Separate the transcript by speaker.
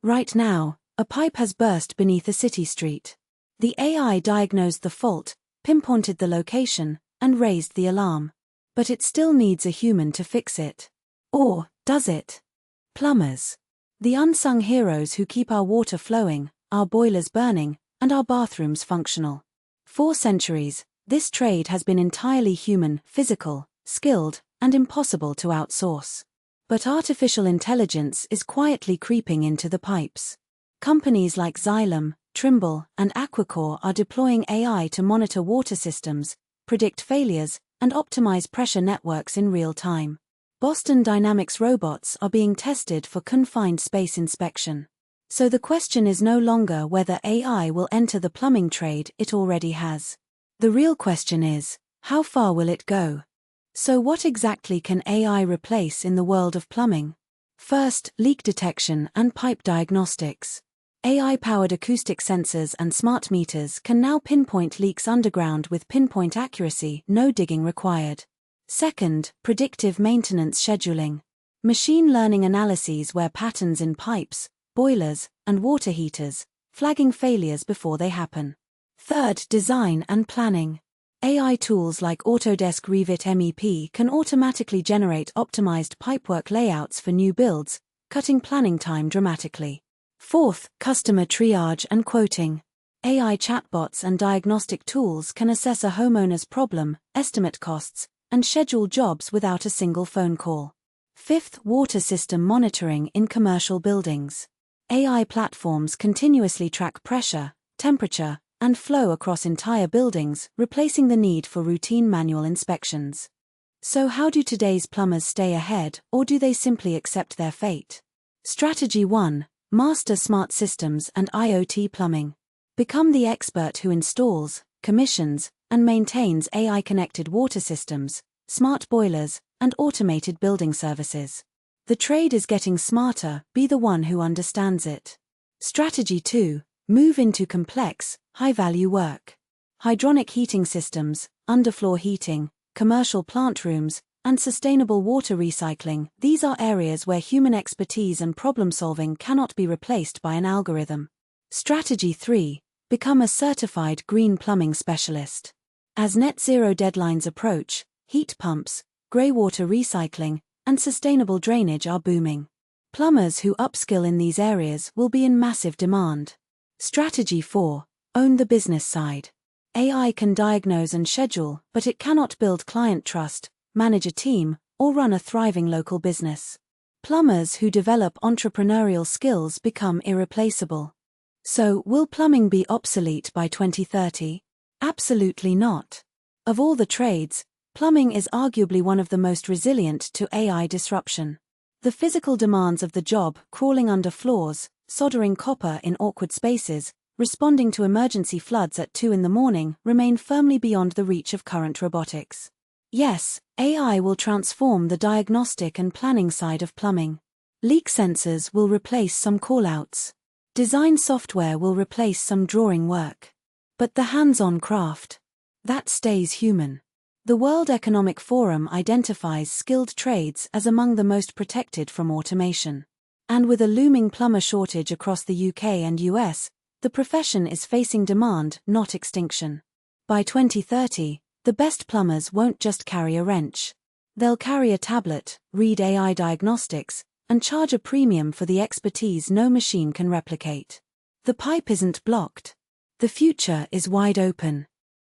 Speaker 1: Right now, a pipe has burst beneath a city street. The AI diagnosed the fault, pinpointed the location, and raised the alarm. But it still needs a human to fix it. Or, does it? Plumbers. The unsung heroes who keep our water flowing, our boilers burning, and our bathrooms functional. For centuries, this trade has been entirely human, physical, skilled, and impossible to outsource. But artificial intelligence is quietly creeping into the pipes. Companies like Xylem, Trimble, and Aquacore are deploying AI to monitor water systems, predict failures, and optimize pressure networks in real time. Boston Dynamics robots are being tested for confined space inspection. So the question is no longer whether AI will enter the plumbing trade, it already has. The real question is, how far will it go? So what exactly can AI replace in the world of plumbing? First, leak detection and pipe diagnostics. AI-powered acoustic sensors and smart meters can now pinpoint leaks underground with pinpoint accuracy, no digging required. Second, predictive maintenance scheduling. Machine learning analyses where patterns in pipes, boilers, and water heaters, flagging failures before they happen. Third, design and planning. AI tools like Autodesk Revit MEP can automatically generate optimized pipework layouts for new builds, cutting planning time dramatically. Fourth, customer triage and quoting. AI chatbots and diagnostic tools can assess a homeowner's problem, estimate costs, and schedule jobs without a single phone call. Fifth, water system monitoring in commercial buildings. AI platforms continuously track pressure, temperature, and flow across entire buildings, replacing the need for routine manual inspections. So how do today's plumbers stay ahead, or do they simply accept their fate? Strategy 1. Master smart systems and IoT plumbing. Become the expert who installs, commissions, and maintains AI-connected water systems, smart boilers, and automated building services. The trade is getting smarter, be the one who understands it. Strategy 2. Move into complex, high-value work. Hydronic heating systems, underfloor heating, commercial plant rooms, and sustainable water recycling, these are areas where human expertise and problem-solving cannot be replaced by an algorithm. Strategy 3. Become a certified green plumbing specialist. As net zero deadlines approach, heat pumps, grey water recycling, and sustainable drainage are booming. Plumbers who upskill in these areas will be in massive demand. Strategy 4. Own the business side. AI can diagnose and schedule, but it cannot build client trust, manage a team, or run a thriving local business. Plumbers who develop entrepreneurial skills become irreplaceable. So, will plumbing be obsolete by 2030? Absolutely not. Of all the trades, plumbing is arguably one of the most resilient to AI disruption. The physical demands of the job, crawling under floors, soldering copper in awkward spaces, responding to emergency floods at 2 a.m, remain firmly beyond the reach of current robotics. Yes, AI will transform the diagnostic and planning side of plumbing. Leak sensors will replace some callouts. Design software will replace some drawing work. But the hands-on craft, that stays human. The World Economic Forum identifies skilled trades as among the most protected from automation. And with a looming plumber shortage across the UK and US, the profession is facing demand, not extinction. By 2030, the best plumbers won't just carry a wrench. They'll carry a tablet, read AI diagnostics, and charge a premium for the expertise no machine can replicate. The pipe isn't blocked. The future is wide open.